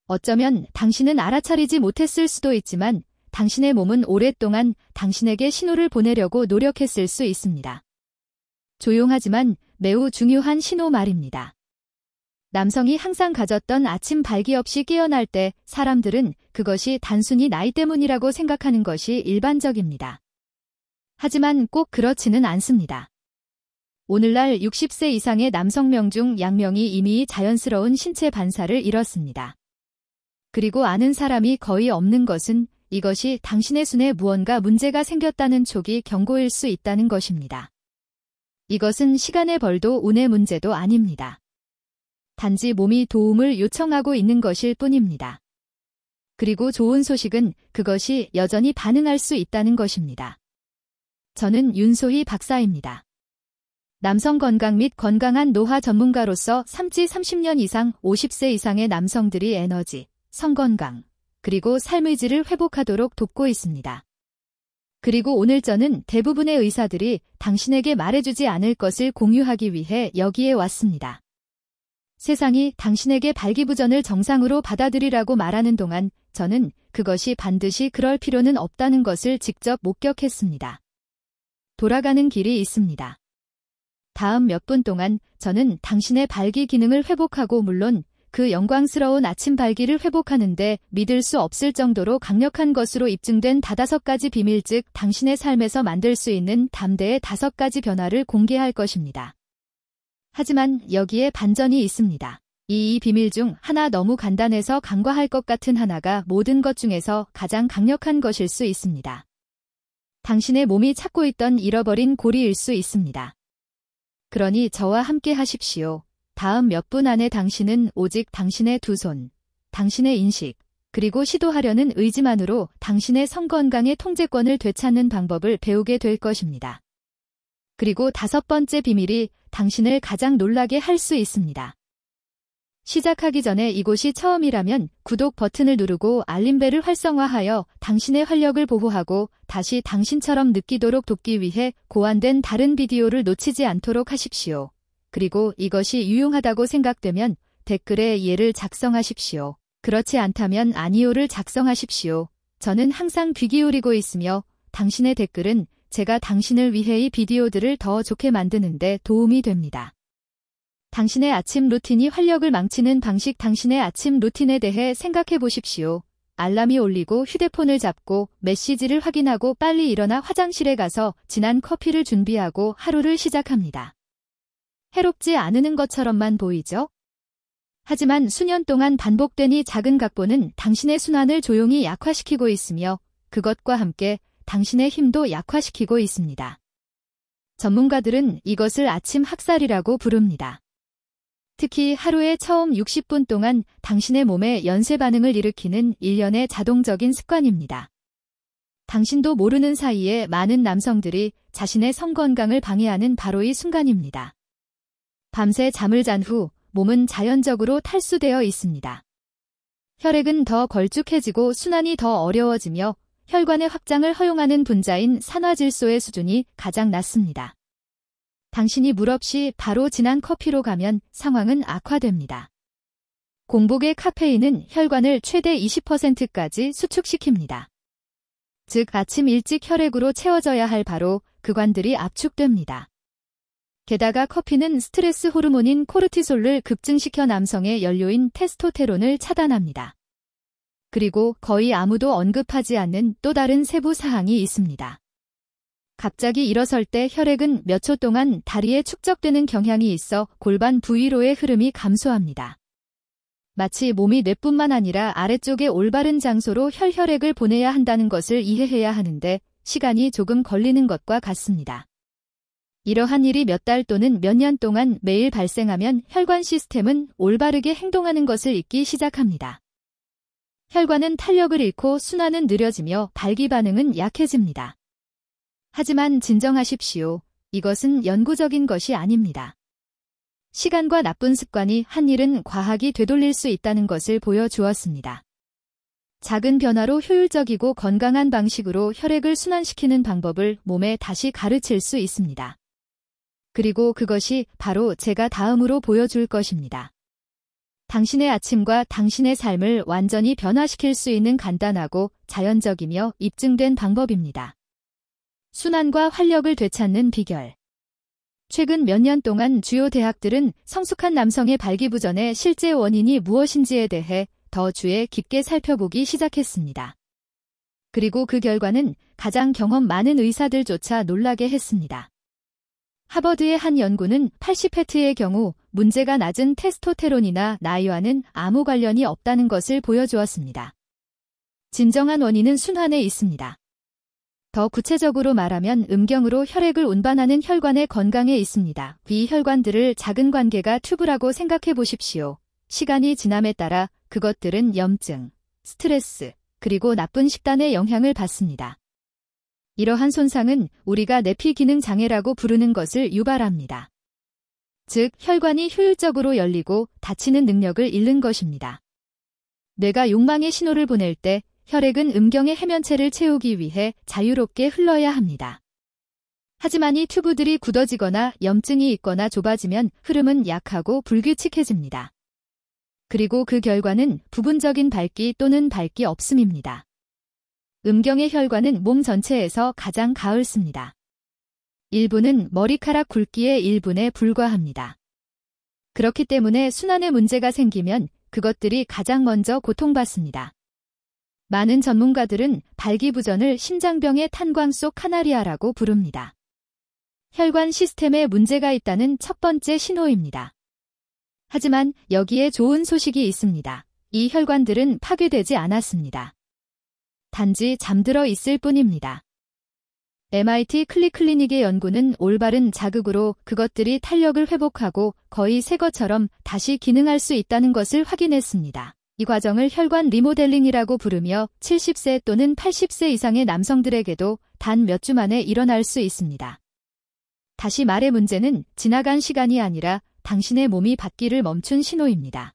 어쩌면 당신은 알아차리지 못했을 수도 있지만 당신의 몸은 오랫동안 당신에게 신호를 보내려고 노력했을 수 있습니다. 조용하지만 매우 중요한 신호 말입니다. 남성이 항상 가졌던 아침 발기 없이 깨어날 때 사람들은 그것이 단순히 나이 때문이라고 생각하는 것이 일반적입니다. 하지만 꼭 그렇지는 않습니다. 오늘날 60세 이상의 남성명 중 양명이 이미 자연스러운 신체 반사를 잃었습니다. 그리고 아는 사람이 거의 없는 것은 이것이 당신의 순에 무언가 문제가 생겼다는 초기 경고일 수 있다는 것입니다. 이것은 시간의 벌도 운의 문제도 아닙니다. 단지 몸이 도움을 요청하고 있는 것일 뿐입니다. 그리고 좋은 소식은 그것이 여전히 반응할 수 있다는 것입니다. 저는 윤소희 박사입니다. 남성 건강 및 건강한 노화 전문가로서 삼지 30년 이상 50세 이상의 남성들이 에너지, 성건강, 그리고 삶의 질을 회복하도록 돕고 있습니다. 그리고 오늘 저는 대부분의 의사들이 당신에게 말해주지 않을 것을 공유하기 위해 여기에 왔습니다. 세상이 당신에게 발기부전을 정상으로 받아들이라고 말하는 동안 저는 그것이 반드시 그럴 필요는 없다는 것을 직접 목격했습니다. 돌아가는 길이 있습니다. 다음 몇 분 동안 저는 당신의 발기 기능을 회복하고 물론 그 영광스러운 아침 발기를 회복하는데 믿을 수 없을 정도로 강력한 것으로 입증된 5가지 비밀 즉 당신의 삶에서 만들 수 있는 담대의 5가지 변화를 공개할 것입니다. 하지만 여기에 반전이 있습니다. 이 비밀 중 하나 너무 간단해서 간과할 것 같은 하나가 모든 것 중에서 가장 강력한 것일 수 있습니다. 당신의 몸이 찾고 있던 잃어버린 고리일 수 있습니다. 그러니 저와 함께 하십시오. 다음 몇 분 안에 당신은 오직 당신의 두 손, 당신의 인식, 그리고 시도하려는 의지만으로 당신의 성건강의 통제권을 되찾는 방법을 배우게 될 것입니다. 그리고 5번째 비밀이 당신을 가장 놀라게 할 수 있습니다. 시작하기 전에 이곳이 처음이라면 구독 버튼을 누르고 알림벨을 활성화하여 당신의 활력을 보호하고 다시 당신처럼 느끼도록 돕기 위해 고안된 다른 비디오를 놓치지 않도록 하십시오. 그리고 이것이 유용하다고 생각되면 댓글에 예를 작성하십시오. 그렇지 않다면 아니요를 작성하십시오. 저는 항상 귀 기울이고 있으며 당신의 댓글은 제가 당신을 위해 이 비디오들을 더 좋게 만드는데 도움이 됩니다. 당신의 아침 루틴이 활력을 망치는 방식 당신의 아침 루틴에 대해 생각해 보십시오. 알람이 울리고 휴대폰을 잡고 메시지를 확인하고 빨리 일어나 화장실에 가서 진한 커피를 준비하고 하루를 시작합니다. 해롭지 않은 것처럼만 보이죠? 하지만 수년 동안 반복된 이 작은 각본은 당신의 순환을 조용히 약화시키고 있으며 그것과 함께 당신의 힘도 약화시키고 있습니다. 전문가들은 이것을 아침 학살이라고 부릅니다. 특히 하루의 처음 60분 동안 당신의 몸에 연쇄 반응을 일으키는 일련의 자동적인 습관입니다. 당신도 모르는 사이에 많은 남성들이 자신의 성건강을 방해하는 바로 이 순간입니다. 밤새 잠을 잔 후 몸은 자연적으로 탈수되어 있습니다. 혈액은 더 걸쭉해지고 순환이 더 어려워지며 혈관의 확장을 허용하는 분자인 산화질소의 수준이 가장 낮습니다. 당신이 물 없이 바로 진한 커피로 가면 상황은 악화됩니다. 공복의 카페인은 혈관을 최대 20%까지 수축시킵니다. 즉 아침 일찍 혈액으로 채워져야 할 바로 그관들이 압축됩니다. 게다가 커피는 스트레스 호르몬인 코르티솔을 급증시켜 남성의 연료인 테스토테론을 차단합니다. 그리고 거의 아무도 언급하지 않는 또 다른 세부 사항이 있습니다. 갑자기 일어설 때 혈액은 몇 초 동안 다리에 축적되는 경향이 있어 골반 부위로의 흐름이 감소합니다. 마치 몸이 뇌뿐만 아니라 아래쪽의 올바른 장소로 혈액을 보내야 한다는 것을 이해해야 하는데 시간이 조금 걸리는 것과 같습니다. 이러한 일이 몇 달 또는 몇 년 동안 매일 발생하면 혈관 시스템은 올바르게 행동하는 것을 잊기 시작합니다. 혈관은 탄력을 잃고 순환은 느려지며 발기 반응은 약해집니다. 하지만 진정하십시오. 이것은 영구적인 것이 아닙니다. 시간과 나쁜 습관이 한 일은 과학이 되돌릴 수 있다는 것을 보여주었습니다. 작은 변화로 효율적이고 건강한 방식으로 혈액을 순환시키는 방법을 몸에 다시 가르칠 수 있습니다. 그리고 그것이 바로 제가 다음으로 보여줄 것입니다. 당신의 아침과 당신의 삶을 완전히 변화시킬 수 있는 간단하고 자연적이며 입증된 방법입니다. 순환과 활력을 되찾는 비결. 최근 몇 년 동안 주요 대학들은 성숙한 남성의 발기부전의 실제 원인이 무엇인지에 대해 더 주의 깊게 살펴보기 시작했습니다. 그리고 그 결과는 가장 경험 많은 의사들조차 놀라게 했습니다. 하버드의 한 연구는 80페트의 경우 문제가 낮은 테스토테론이나 나이와는 아무 관련이 없다는 것을 보여주었습니다. 진정한 원인은 순환에 있습니다. 더 구체적으로 말하면 음경으로 혈액을 운반하는 혈관의 건강에 있습니다. 이 혈관들을 작은 관계가 튜브라고 생각해 보십시오. 시간이 지남에 따라 그것들은 염증, 스트레스, 그리고 나쁜 식단의 영향을 받습니다. 이러한 손상은 우리가 내피 기능 장애라고 부르는 것을 유발합니다. 즉, 혈관이 효율적으로 열리고 닫히는 능력을 잃는 것입니다. 뇌가 욕망의 신호를 보낼 때 혈액은 음경의 해면체를 채우기 위해 자유롭게 흘러야 합니다. 하지만 이 튜브들이 굳어지거나 염증이 있거나 좁아지면 흐름은 약하고 불규칙해집니다. 그리고 그 결과는 부분적인 밝기 또는 밝기 없음입니다. 음경의 혈관은 몸 전체에서 가장 가을습니다. 일부는 머리카락 굵기의 1분에 불과합니다. 그렇기 때문에 순환에 문제가 생기면 그것들이 가장 먼저 고통받습니다. 많은 전문가들은 발기부전을 심장병의 탄광 속 카나리아라고 부릅니다. 혈관 시스템에 문제가 있다는 첫 번째 신호입니다. 하지만 여기에 좋은 소식이 있습니다. 이 혈관들은 파괴되지 않았습니다. 단지 잠들어 있을 뿐입니다. MIT 클리닉의 연구는 올바른 자극으로 그것들이 탄력을 회복하고 거의 새 것처럼 다시 기능할 수 있다는 것을 확인했습니다. 이 과정을 혈관 리모델링이라고 부르며 70세 또는 80세 이상의 남성들에게도 단 몇 주 만에 일어날 수 있습니다. 다시 말해 문제는 지나간 시간이 아니라 당신의 몸이 받기를 멈춘 신호입니다.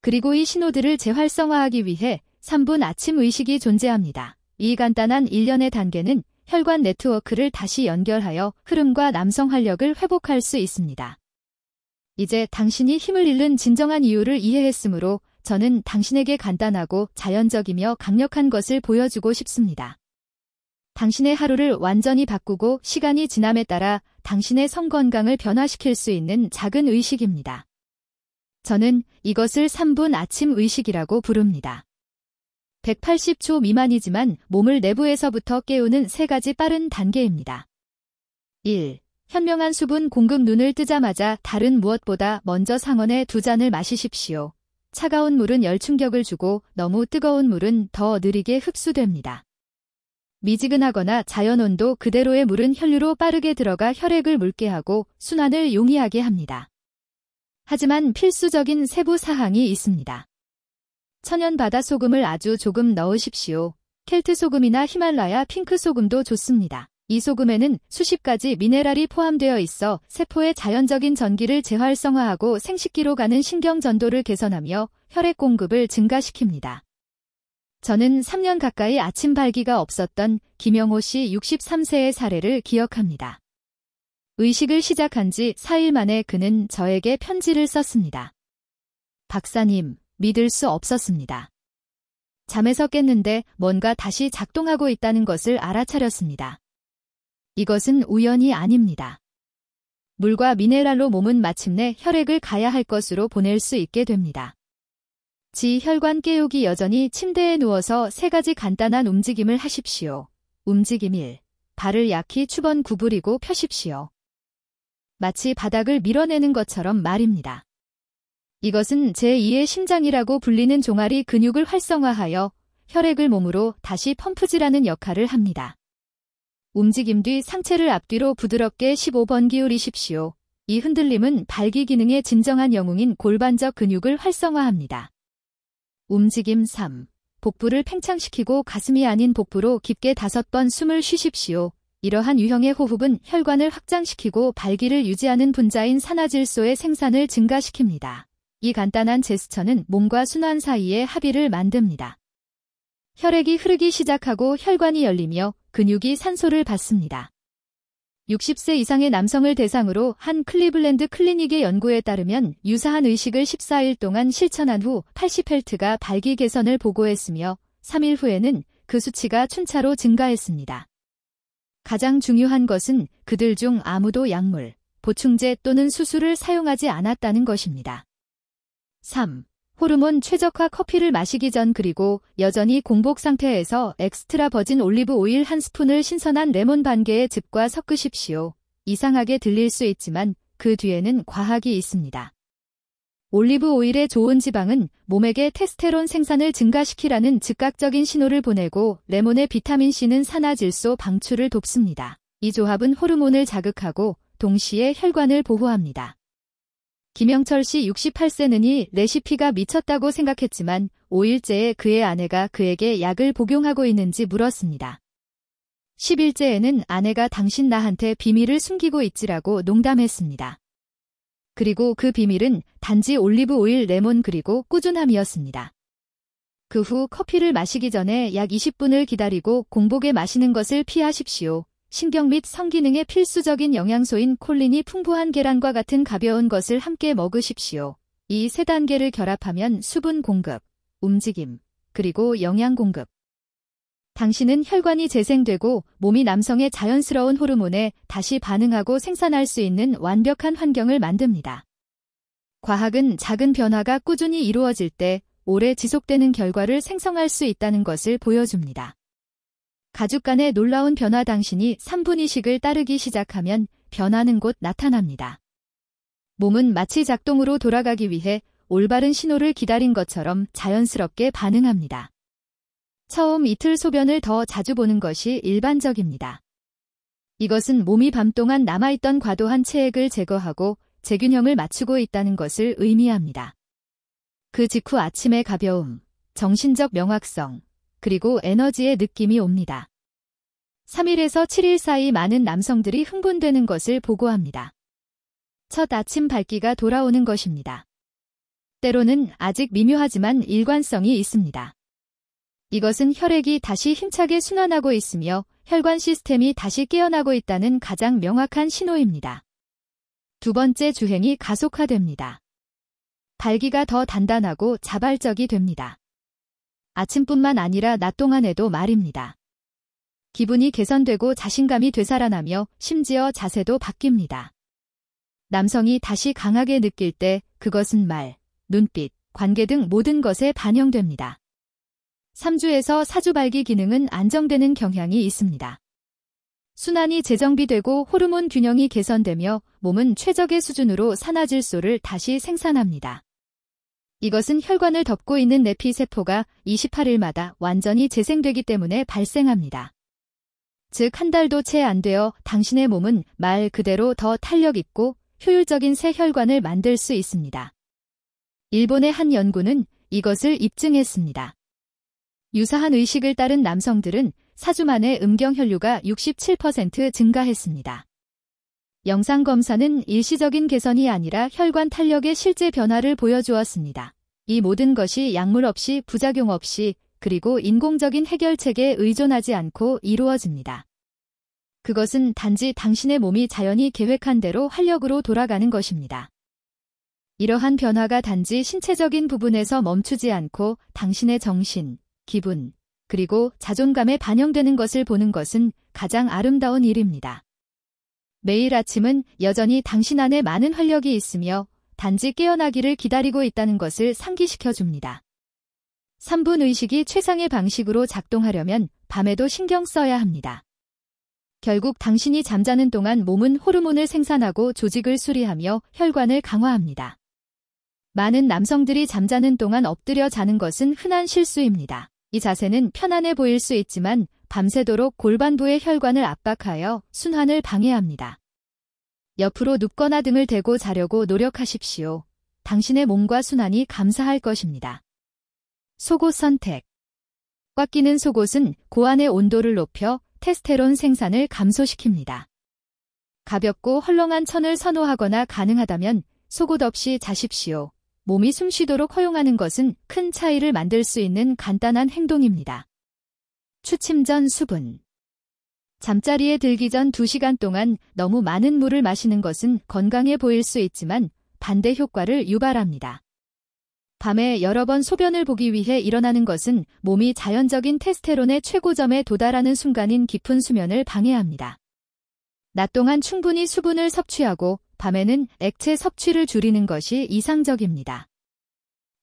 그리고 이 신호들을 재활성화하기 위해 3분 아침 의식이 존재합니다. 이 간단한 일련의 단계는 혈관 네트워크를 다시 연결하여 흐름과 남성 활력을 회복할 수 있습니다. 이제 당신이 힘을 잃는 진정한 이유를 이해했으므로 저는 당신에게 간단하고 자연적이며 강력한 것을 보여주고 싶습니다. 당신의 하루를 완전히 바꾸고 시간이 지남에 따라 당신의 성 건강을 변화시킬 수 있는 작은 의식입니다. 저는 이것을 3분 아침 의식이라고 부릅니다. 180초 미만이지만 몸을 내부에서부터 깨우는 3가지 빠른 단계입니다. 1. 현명한 수분 공급. 눈을 뜨자마자 다른 무엇보다 먼저 상온에 2잔을 마시십시오. 차가운 물은 열 충격을 주고 너무 뜨거운 물은 더 느리게 흡수됩니다. 미지근하거나 자연온도 그대로의 물은 혈류로 빠르게 들어가 혈액을 묽게 하고 순환을 용이하게 합니다. 하지만 필수적인 세부 사항이 있습니다. 천연 바다 소금을 아주 조금 넣으십시오. 켈트 소금이나 히말라야 핑크 소금도 좋습니다. 이 소금에는 수십 가지 미네랄이 포함되어 있어 세포의 자연적인 전기를 재활성화하고 생식기로 가는 신경 전도를 개선하며 혈액 공급을 증가시킵니다. 저는 3년 가까이 아침 발기가 없었던 김영호 씨 63세의 사례를 기억합니다. 의식을 시작한 지 4일 만에 그는 저에게 편지를 썼습니다. 박사님, 믿을 수 없었습니다. 잠에서 깼는데 뭔가 다시 작동하고 있다는 것을 알아차렸습니다. 이것은 우연이 아닙니다. 물과 미네랄로 몸은 마침내 혈액을 가야 할 것으로 보낼 수 있게 됩니다. 지혈관 깨우기. 여전히 침대에 누워서 3가지 간단한 움직임을 하십시오. 움직임 1. 발을 약히 추번 구부리고 펴십시오. 마치 바닥을 밀어내는 것처럼 말입니다. 이것은 제2의 심장이라고 불리는 종아리 근육을 활성화하여 혈액을 몸으로 다시 펌프질하는 역할을 합니다. 움직임 뒤 상체를 앞뒤로 부드럽게 15번 기울이십시오. 이 흔들림은 발기 기능의 진정한 영웅인 골반적 근육을 활성화합니다. 움직임 3. 복부를 팽창시키고 가슴이 아닌 복부로 깊게 5번 숨을 쉬십시오. 이러한 유형의 호흡은 혈관을 확장시키고 발기를 유지하는 분자인 산화질소의 생산을 증가시킵니다. 이 간단한 제스처는 몸과 순환 사이의 합의를 만듭니다. 혈액이 흐르기 시작하고 혈관이 열리며 근육이 산소를 받습니다. 60세 이상의 남성을 대상으로 한 클리블랜드 클리닉의 연구에 따르면 유사한 의식을 14일 동안 실천한 후 80헬트가 발기 개선을 보고했으며 3일 후에는 그 수치가 춘차로 증가했습니다. 가장 중요한 것은 그들 중 아무도 약물, 보충제 또는 수술을 사용하지 않았다는 것입니다. 3. 호르몬 최적화 커피를 마시기 전 그리고 여전히 공복 상태에서 엑스트라 버진 올리브 오일 한 스푼을 신선한 레몬 반 개의 즙과 섞으십시오. 이상하게 들릴 수 있지만 그 뒤에는 과학이 있습니다. 올리브 오일의 좋은 지방은 몸에게 테스테론 생산을 증가시키라는 즉각적인 신호를 보내고 레몬의 비타민C는 산화질소 방출을 돕습니다. 이 조합은 호르몬을 자극하고 동시에 혈관을 보호합니다. 김영철 씨 68세는 이 레시피가 미쳤다고 생각했지만 5일째에 그의 아내가 그에게 약을 복용하고 있는지 물었습니다. 10일째에는 아내가 당신 나한테 비밀을 숨기고 있지라고 농담했습니다. 그리고 그 비밀은 단지 올리브 오일, 레몬 그리고 꾸준함이었습니다. 그 후 커피를 마시기 전에 약 20분을 기다리고 공복에 마시는 것을 피하십시오. 신경 및 성기능에 필수적인 영양소인 콜린이 풍부한 계란과 같은 가벼운 것을 함께 먹으십시오. 이 세 단계를 결합하면 수분 공급, 움직임, 그리고 영양 공급. 당신은 혈관이 재생되고 몸이 남성의 자연스러운 호르몬에 다시 반응하고 생산할 수 있는 완벽한 환경을 만듭니다. 과학은 작은 변화가 꾸준히 이루어질 때 오래 지속되는 결과를 생성할 수 있다는 것을 보여줍니다. 가족 간의 놀라운 변화 당신이 3분의식을 따르기 시작하면 변화는 곧 나타납니다. 몸은 마치 작동으로 돌아가기 위해 올바른 신호를 기다린 것처럼 자연스럽게 반응합니다. 처음 이틀 소변을 더 자주 보는 것이 일반적입니다. 이것은 몸이 밤 동안 남아있던 과도한 체액을 제거하고 재균형을 맞추고 있다는 것을 의미합니다. 그 직후 아침의 가벼움, 정신적 명확성, 그리고 에너지의 느낌이 옵니다. 3일에서 7일 사이 많은 남성들이 흥분되는 것을 보고합니다. 첫 아침 밝기가 돌아오는 것입니다. 때로는 아직 미묘하지만 일관성이 있습니다. 이것은 혈액이 다시 힘차게 순환하고 있으며 혈관 시스템이 다시 깨어나고 있다는 가장 명확한 신호입니다. 두 번째 주행이 가속화됩니다. 발기가 더 단단하고 자발적이 됩니다. 아침뿐만 아니라 낮 동안에도 말입니다. 기분이 개선되고 자신감이 되살아나며 심지어 자세도 바뀝니다. 남성이 다시 강하게 느낄 때 그것은 말, 눈빛, 관계 등 모든 것에 반영됩니다. 3주에서 4주 발기 기능은 안정되는 경향이 있습니다. 순환이 재정비되고 호르몬 균형이 개선되며 몸은 최적의 수준으로 산화질소를 다시 생산합니다. 이것은 혈관을 덮고 있는 내피 세포가 28일마다 완전히 재생되기 때문에 발생합니다. 즉, 한 달도 채 안 되어 당신의 몸은 말 그대로 더 탄력 있고 효율적인 새 혈관을 만들 수 있습니다. 일본의 한 연구는 이것을 입증했습니다. 유사한 의식을 따른 남성들은 4주 만에 음경혈류가 67% 증가했습니다. 영상검사는 일시적인 개선이 아니라 혈관 탄력의 실제 변화를 보여주었습니다. 이 모든 것이 약물 없이 부작용 없이 그리고 인공적인 해결책에 의존하지 않고 이루어집니다. 그것은 단지 당신의 몸이 자연히 계획한 대로 활력으로 돌아가는 것입니다. 이러한 변화가 단지 신체적인 부분에서 멈추지 않고 당신의 정신, 기분, 그리고 자존감에 반영되는 것을 보는 것은 가장 아름다운 일입니다. 매일 아침은 여전히 당신 안에 많은 활력이 있으며 단지 깨어나기를 기다리고 있다는 것을 상기시켜 줍니다. 3분 의식이 최상의 방식으로 작동하려면 밤에도 신경 써야 합니다. 결국 당신이 잠자는 동안 몸은 호르몬을 생산하고 조직을 수리하며 혈관을 강화합니다. 많은 남성들이 잠자는 동안 엎드려 자는 것은 흔한 실수입니다. 이 자세는 편안해 보일 수 있지만 밤새도록 골반부의 혈관을 압박하여 순환을 방해합니다. 옆으로 눕거나 등을 대고 자려고 노력하십시오. 당신의 몸과 순환이 감사할 것입니다. 속옷 선택. 꽉 끼는 속옷은 고안의 온도를 높여 테스테론 생산을 감소시킵니다. 가볍고 헐렁한 천을 선호하거나 가능하다면 속옷 없이 자십시오. 몸이 숨쉬도록 허용하는 것은 큰 차이를 만들 수 있는 간단한 행동입니다. 취침 전 수분. 잠자리에 들기 전 2시간 동안 너무 많은 물을 마시는 것은 건강해 보일 수 있지만 반대 효과를 유발합니다. 밤에 여러 번 소변을 보기 위해 일어나는 것은 몸이 자연적인 테스테론의 최고점에 도달하는 순간인 깊은 수면을 방해합니다. 낮 동안 충분히 수분을 섭취하고 밤에는 액체 섭취를 줄이는 것이 이상적입니다.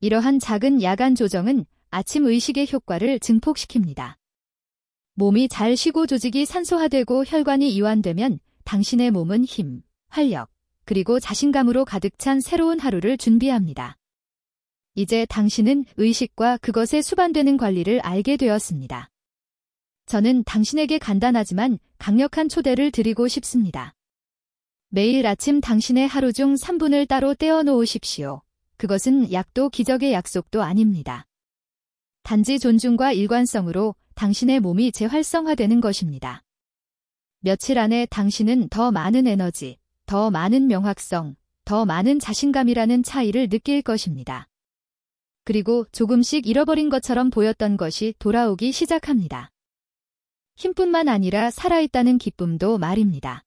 이러한 작은 야간 조정은 아침 의식의 효과를 증폭시킵니다. 몸이 잘 쉬고 조직이 산소화되고 혈관이 이완되면 당신의 몸은 힘, 활력, 그리고 자신감으로 가득 찬 새로운 하루를 준비합니다. 이제 당신은 의식과 그것에 수반되는 관리를 알게 되었습니다. 저는 당신에게 간단하지만 강력한 초대를 드리고 싶습니다. 매일 아침 당신의 하루 중 3분을 따로 떼어 놓으십시오. 그것은 약도 기적의 약속도 아닙니다. 단지 존중과 일관성으로 당신의 몸이 재활성화되는 것입니다. 며칠 안에 당신은 더 많은 에너지, 더 많은 명확성, 더 많은 자신감이라는 차이를 느낄 것입니다. 그리고 조금씩 잃어버린 것처럼 보였던 것이 돌아오기 시작합니다. 힘뿐만 아니라 살아있다는 기쁨도 말입니다.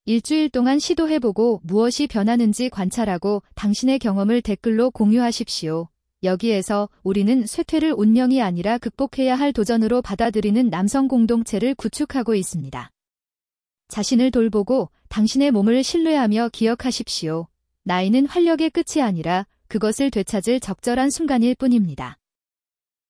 일주일 동안 시도해보고 무엇이 변하는지 관찰하고 당신의 경험을 댓글로 공유하십시오. 여기에서 우리는 쇠퇴를 운명이 아니라 극복해야 할 도전으로 받아들이는 남성 공동체를 구축하고 있습니다. 자신을 돌보고 당신의 몸을 신뢰하며 기억하십시오. 나이는 활력의 끝이 아니라 그것을 되찾을 적절한 순간일 뿐입니다.